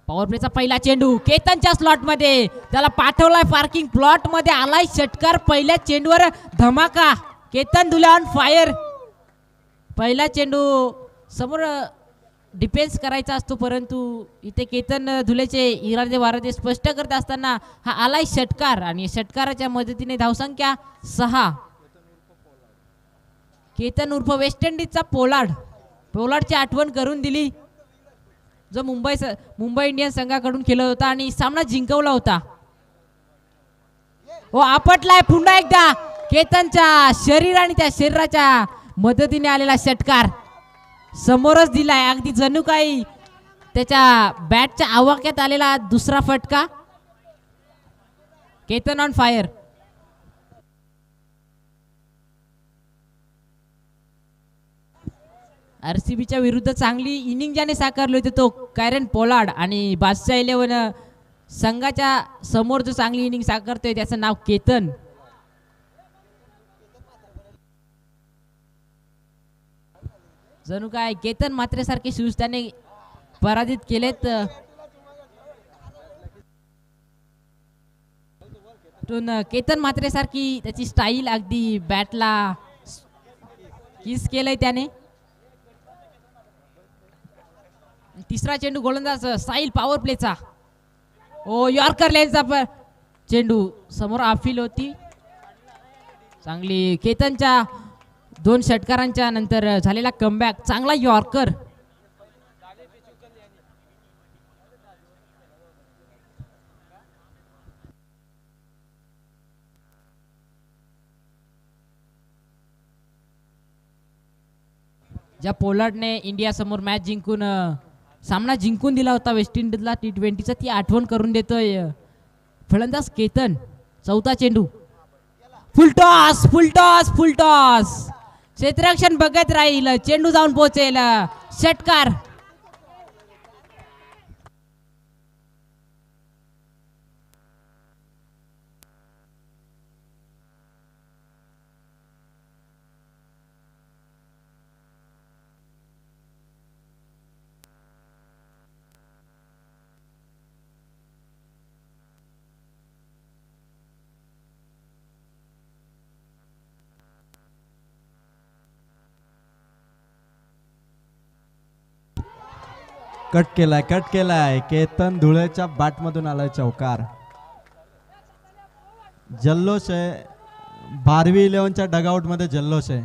Power प्लेचा पहिला चेंडू केतनच्या slot मध्ये, त्याला पाठवलाय पार्किंग प्लॉट मध्ये, आलाय षटकार. पहिल्या चेंडूवर धमाका. केतन धुले ऑन फायर. पहिला चेंडू समोर डिफेन्स करायचा असतो, परंतु इथे केतन धुलेचे इरादे वारादे स्पष्ट करत असताना हा आलाय षटकार आणि षटकाराच्या मदतीने धावसंख्या 6. केतन उर्फ वेस्ट इंडिजचा पोलार्डची आठवण करून दिली, जो मुंबई इंडियन्स संघाकडून खेळत होता आणि सामना जिंकवला होता. हो आपटलाय पुन्हा एकदा केतनच्या शरीर आणि त्या शरीराच्या मदतीने आलेला षटकार समोरच दिलाय. अगदी जणू काही त्याच्या बॅटच्या आवाक्यात आलेला दुसरा फटका. Ketan on fire. आरसीबीच्या विरुद्ध चांगली इनिंग ज्याने साकारली होती तो कायरन पोलार्ड आणि बादशाह 11 संघाच्या समोर जो चांगली इनिंग साकारतोय त्याचं नाव केतन. जणू काय केतन मात्रेसारखे शूज त्याने पराजित केलेत. केतन मात्रेसारखी त्याची स्टाईल अगदी बॅटला किस केलंय त्याने. तिसरा चेंडू गोलंदाज साहिल पॉवर प्लेचा. ओ यॉर्कर लेनचा चेंडू समोर आफिल होती. चांगली केतनच्या 2 षटकारांच्या नंतर झालेला कमबॅक. चांगला यॉर्कर. ज्या पोलार्डने इंडिया समोर मॅच जिंकून सामना जिंकून दिला होता वेस्ट इंडिजला T20चा, ती आठवण करून देतोय फलंदाज केतन. चौथा चेंडू फुलटॉस फुलटॉस फुलटॉस. क्षेत्ररक्षण बघत राहील, चेंडू जाऊन पोहोचेल. षटकार. कट केलाय. केतन धुळेच्या बॅटमधून आलाय चौकार. जल्लोष आहे भारवी 11च्या डगआउट मध्ये. जल्लोष आहे.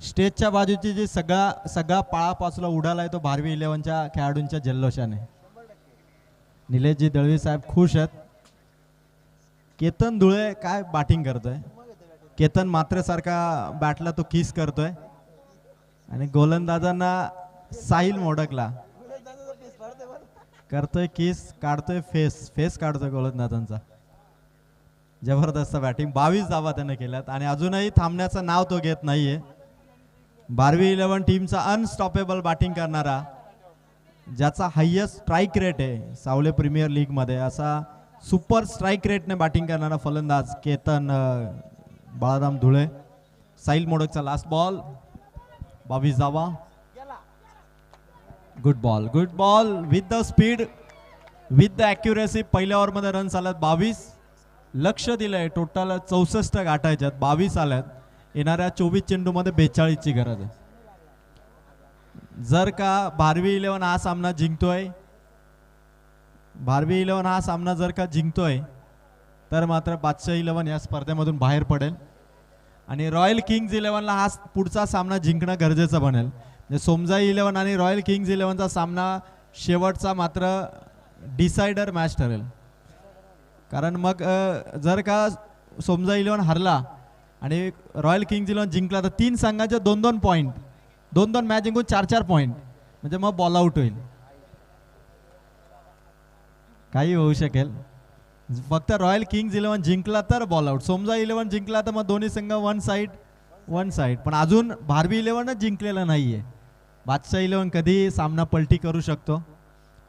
स्टेजच्या बाजूची जी सगळा पाळापाचला उडालाय तो भारवी 11च्या खेळाडूंच्या जल्लोषाने. निलेशजी दळवी साहेब खुश आहेत. केतन धुळे काय बॅटिंग करतोय. केतन मात्र सारखा बॅटला तो किस करतोय आणि गोलंदाजांना साहिल मोडकला करतोय किस, काढतोय फेस काढतोय गोलंदाजांचा. जबरदस्त बॅटिंग. 22 धावा त्याने केल्यात आणि अजूनही थांबण्याचं नाव तो घेत नाहीये. भारवी 11 टीमचा अनस्टॉपेबल बॅटिंग करणारा, ज्याचा हायेस्ट स्ट्राईक रेट आहे सावले प्रीमियर लीग मध्ये, असा सुपर स्ट्राईक रेटने बॅटिंग करणारा फलंदाज केतन बाळाराम धुळे. साहिल मोडकचा लास्ट बॉल. 22 धावा. Good ball with the speed, with the accuracy. पहिल्या ओव्हरमध्ये रन्स आल्यात 22. लक्ष दिलंय टोटल 64 गाठायच्यात, 22 आल्यात. येणाऱ्या 24 चेंडूमध्ये 42ची गरज आहे. जर का भारवी 11 हा सामना जिंकतोय, भारवी 11 हा सामना जर का जिंकतोय तर मात्र बादशाह 11 या स्पर्धेमधून बाहेर पडेल आणि रॉयल किंग्ज 11ला हा पुढचा सामना जिंकणं गरजेचं बनेल. सोमजाई 11 आणि रॉयल किंग्ज 11चा सामना शेवटचा मात्र डिसायडर मॅच ठरेल. कारण मग जर का सोमजाई 11 हरला आणि रॉयल किंग्ज 11 जिंकला तर 3 संघाचे 2-2 पॉईंट, 2-2 मॅच जिंकून 4-4 पॉईंट, म्हणजे मग बॉल आउट होईल. काही होऊ शकेल. फक्त रॉयल किंग्ज 11 जिंकला तर बॉल आउट, सोमजाई 11 जिंकला तर मग दोन्ही संघ वन साइड. पण अजून भारवी 11 जिंकलेलं नाहीये. बादशाह 11 कधी सामना पलटी करू शकतो.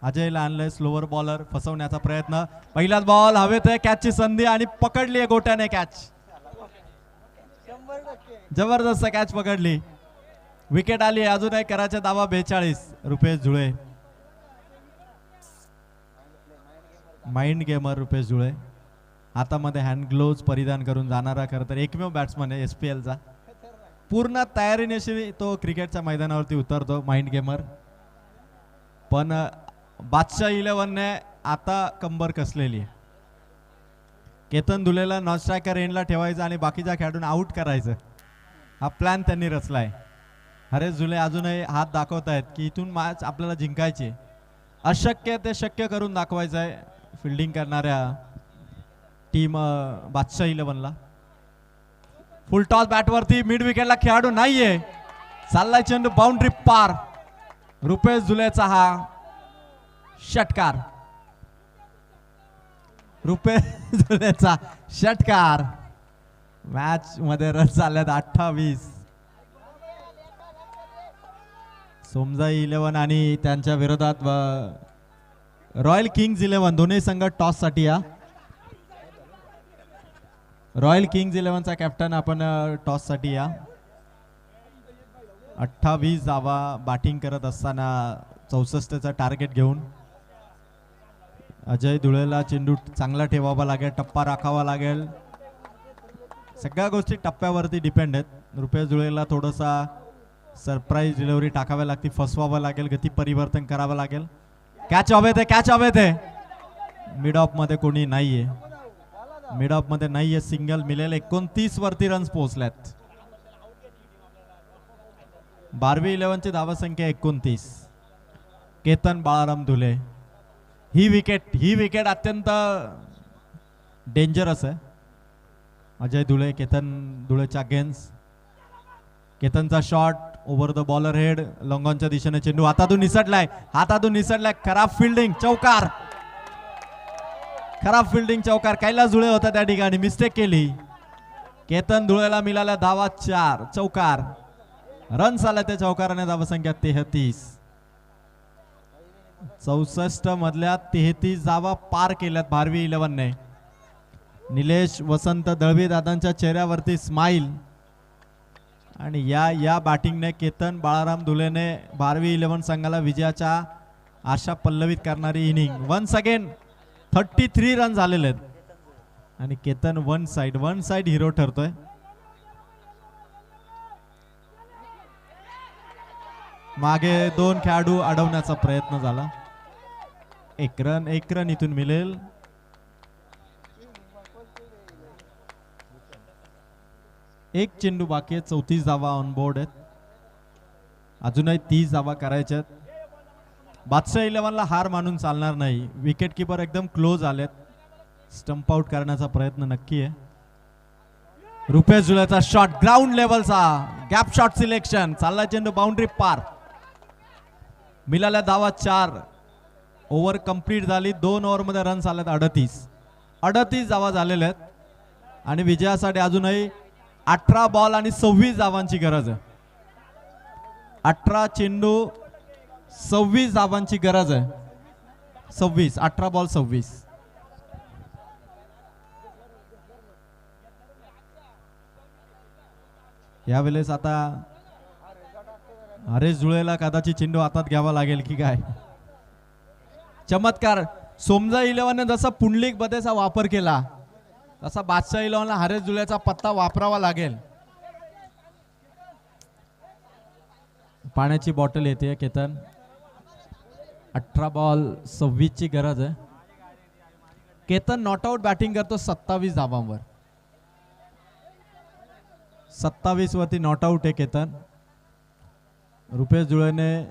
अजयला आणलंय स्लोवर बॉलर, फसवण्याचा प्रयत्न. पहिलाच बॉल हवेत आहे, कॅचची संधी आणि पकडली आहे गोट्याने कॅच. जबरदस्त कॅच पकडली. विकेट आली. अजून एक करायचा दावा 42. रुपेश धुळे. माइंड गेमर रुपेश जुळे, हातामध्ये हँड ग्लोव्ज परिधान करून जाणारा खरं तर एकमेव बॅट्समन आहे SPLचा. पूर्ण तयारीनिशी तो क्रिकेटच्या मैदानावरती उतरतो माइंड गेमर. पण बादशाह 11ने आता कंबर कसलेली आहे. केतन धुलेला नॉन स्ट्रायकर एंडला ठेवायचं आणि बाकीच्या खेळाडूंना आउट करायचं, हा प्लॅन त्यांनी रचलाय. हरेश जुले अजूनही हात दाखवत आहेत की इथून मॅच आपल्याला जिंकायची. अशक्य ते शक्य करून दाखवायचं आहे फिल्डिंग करणाऱ्या टीम बादशाह 11ला. फुल टॉस बॅटवरती मिड विकेटला खेळाडू नाहीये. चाललाय चेंडू बाउंड्री पार. रुपेश जुलेचा हा षटकार, रुपेश जुलेचा षटकार. मॅच मध्ये रन झाल्यात 28. सोमजाई 11 आणि त्यांच्या विरोधात रॉयल किंग्ज 11 दोन्ही संघ टॉस साठी या. रॉयल किंग्ज 11चा कॅप्टन आपण टॉस साठी या. 28 धावा बॅटिंग करत असताना 64चा टार्गेट घेऊन अजय धुळेला चेंडू चांगला ठेवावा लागेल, टप्पा राखावा लागेल. सगळ्या गोष्टी टप्प्यावरती डिपेंड आहेत. रुपेश धुळेला थोडासा सरप्राईज डिलिव्हरी टाकावी लागते, फसवावं लागेल, गती परिवर्तन करावं लागेल. कॅच हवे ते, कॅच हवे ते. मिड ऑफ मध्ये कोणी नाहीये, मिड ऑफ मध्ये नाहीये. सिंगल मिळेल. 29 वरती रन्स पोहोचल्यात. 12 11ची धावसंख्या 29. केतन बाळाराम धुले. ही विकेट अत्यंत डेंजरस आहे. अजय धुळे केतन धुळेच्या अगेन्स्ट. केतनचा shot over the bowler head, लॉंगॉनच्या दिशेने चेंडू हातातून निसटलाय, खराब फिल्डिंग, चौकार. खराब फिल्डिंग, चौकार. कैलास धुळे होता त्या ठिकाणी, मिस्टेक केली. केतन धुळेला मिळाल्या धावा 4, चौकार. रन्स आला त्या चौकाराने. धावसंख्या 33. 64 मधल्या 33 धावा पार केल्यात 12 11ने. निलेश वसंत दळवी दादांच्या चेहऱ्यावरती स्माइल. आणि या बॅटिंगने केतन बाळाराम धुलेने 12 11 संघाला विजयाच्या आशा पल्लवित करणारी इनिंग. वन्स अगेन 33 रन झालेले आहेत. आणि केतन वन साइड हिरो ठरतोय. मागे 2 खेळाडू अडवण्याचा प्रयत्न झाला. एक रन इथून मिळेल. एक चेंडू बाकी आहे. 34 धावा ऑन बोर्ड आहेत. अजूनही 30 धावा करायच्यात. बादशाह 11ला हार मानून चालणार नाही. विकेट किपर एकदम क्लोज आलेत. स्टंप आउट करण्याचा प्रयत्न नक्की आहे. रुपेश जुलेचा शॉट ग्राउंड लेवलचा गॅप शॉट सिलेक्शन. चालला चेंडू बाउंड्री पार. मिळाल्या धावा 4. ओव्हर कंप्लीट झाली. 2 ओव्हरमध्ये रन्स आलेत 38 धावा झालेल्या आहेत. आणि विजयासाठी अजूनही 18 बॉल आणि 26 धावांची गरज आहे. 18 चेंडू 26 धावांची गरज आहे. 18 बॉल 26. यावेळेस आता हरेश जुळेला कदाचित चेंडू हातात घ्यावा लागेल की काय. चमत्कार. सोमजा 11ने जसा पुंडलिक बदेचा वापर केला तसा बादशाह 11ला हरेश जुळेचा पत्ता वापरावा लागेल. पाण्याची बॉटल येते केतन. 18 बॉल 26 ची गरज आहे. केतन नॉट आउट बॅटिंग करतो 27 धावांवर. 27 वरती नॉट आउट आहे केतन. रुपेश जुळेने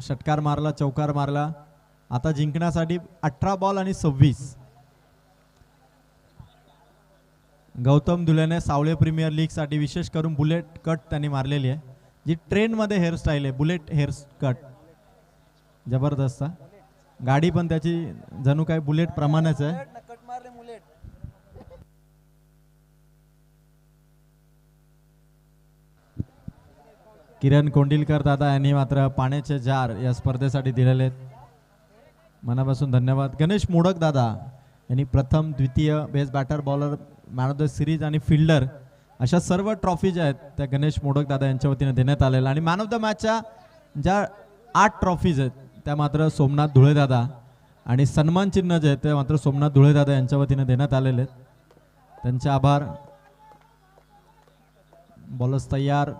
षटकार मारला, चौकार मारला. आता जिंकण्यासाठी 18 बॉल आणि 26. गौतम धुलेने सावळे प्रीमियर लीग साठी विशेष करून बुलेट कट त्यांनी मारलेली आहे, जी ट्रेंड मध्ये हेअरस्टाईल आहे. बुलेट हेअर कट जबरदस्त. गाडी पण त्याची जणू काय बुलेट प्रमाणेच आहे. किरण कोंडिलकर दादा यांनी मात्र पाण्याचे जार या स्पर्धेसाठी दिलेले आहेत. मनापासून धन्यवाद. गणेश मोडक दादा यांनी प्रथम, द्वितीय, best batter, bowler, man of the series आणि फिल्डर अशा सर्व ट्रॉफी ज्या आहेत त्या गणेश मोडक दादा यांच्या वतीने देण्यात आलेल्या. आणि मॅन ऑफ द मॅचच्या ज्या 8 ट्रॉफीज आहेत त्या मात्र सोमनाथ धुळे दादा आणि सन्मान चिन्ह जे आहे ते मात्र सोमनाथ धुळे दादा यांच्या वतीने देण्यात आलेले आहेत, त्यांचे आभार. बॉलर्स तयार.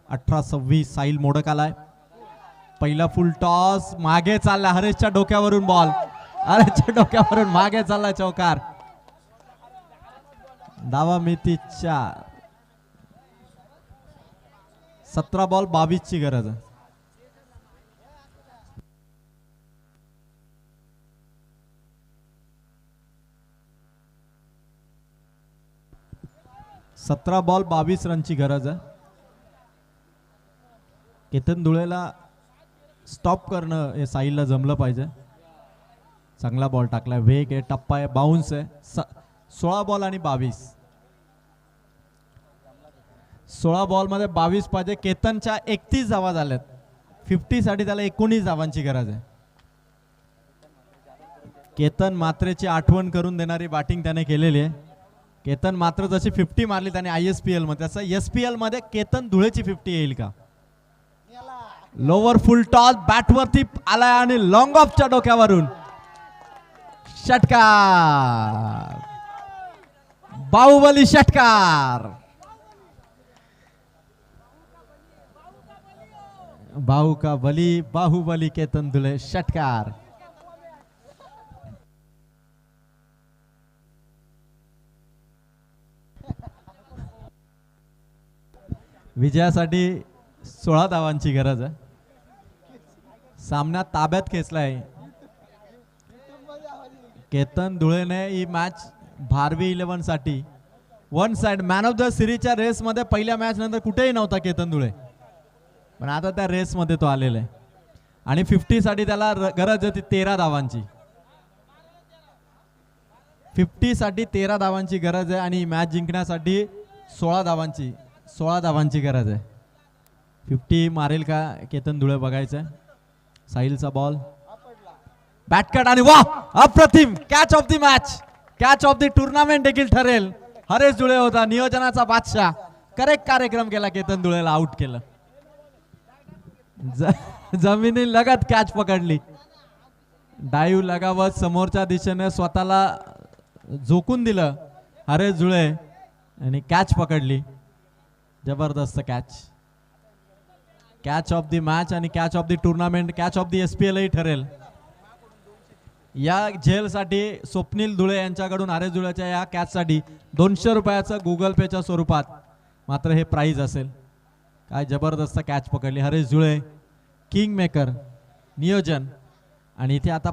18-26 साहिल मोडक आलाय. पहिला फुल टॉस मागे चालला, हरेशच्या डोक्यावरून बॉल, हरेशच्या डोक्यावरून मागे चालला चौकार. धावा मिती 4. 17 बॉल 22 ची गरज आहे. सतरा बॉल 22 रनची गरज आहे. केतन धुळेला स्टॉप करणं हे साहिलला जमलं पाहिजे. चांगला बॉल टाकलाय, वेग आहे, टप्पा आहे, बाउन्स आहे. 16 बॉल आणि 22. 16 बॉल मध्ये 22 पाहिजे. केतनच्या 31 धावा झाल्यात. 50 साठी त्याला 19 धावांची गरज आहे. केतन मात्रेची आठवण करून देणारी बॅटिंग त्याने केलेली आहे. केतन मात्र जशी 50 मारली त्याने ISPL मध्ये, तसं SPL मध्ये केतन धुळेची 50 येईल का? लोवर फुल टॉस बॅटवरती आलाय आणि लॉंग ऑफच्या डोक्यावरून षटकार. बाहुबली षटकार. बाहू का बली, बाहुबली केतन धुळे षटकार. विजयासाठी 16 धावांची गरज आहे. सामना ताब्यात खेचलाय. केतन धुळेने ही मॅच भारवी 11 साठी one side man of the सिरीजच्या रेस मध्ये पहिल्या मॅच नंतर कुठेही नव्हता केतन धुळे, पण आता त्या रेस मध्ये तो आलेला आहे. आणि 50 साठी त्याला गरज होती 13 धावांची. 50 साठी 13 धावांची गरज आहे आणि मॅच जिंकण्यासाठी 16 धावांची गरज आहे. 50 मारेल का केतन धुळे बघायचं. साहिलचा बॉल, बॅटकट आणि वा, अप्रतिम catch of the match, catch of the tournament देखील ठरेल. हरेश धुळे होता नियोजनाचा बादशाह. करेक्ट कार्यक्रम केला, केतन धुळेला आउट केलं. जमिनी लगत कॅच पकडली. डाईव्ह लगावत समोरच्या दिशेने स्वतःला झोकून दिलं हरेश धुळे आणि कॅच पकडली. जबरदस्त catch. Catch of the match आणि catch of the tournament, catch of the SPL ही ठरेल. या झेलसाठी स्वप्नील धुळे यांच्याकडून हरेश धुळेच्या या कॅचसाठी 200 रुपयाचं गुगल पेच्या स्वरूपात मात्र हे प्राइज असेल. काय जबरदस्त कॅच पकडली हरेश धुळे. किंग मेकर नियोजन. आणि इथे आता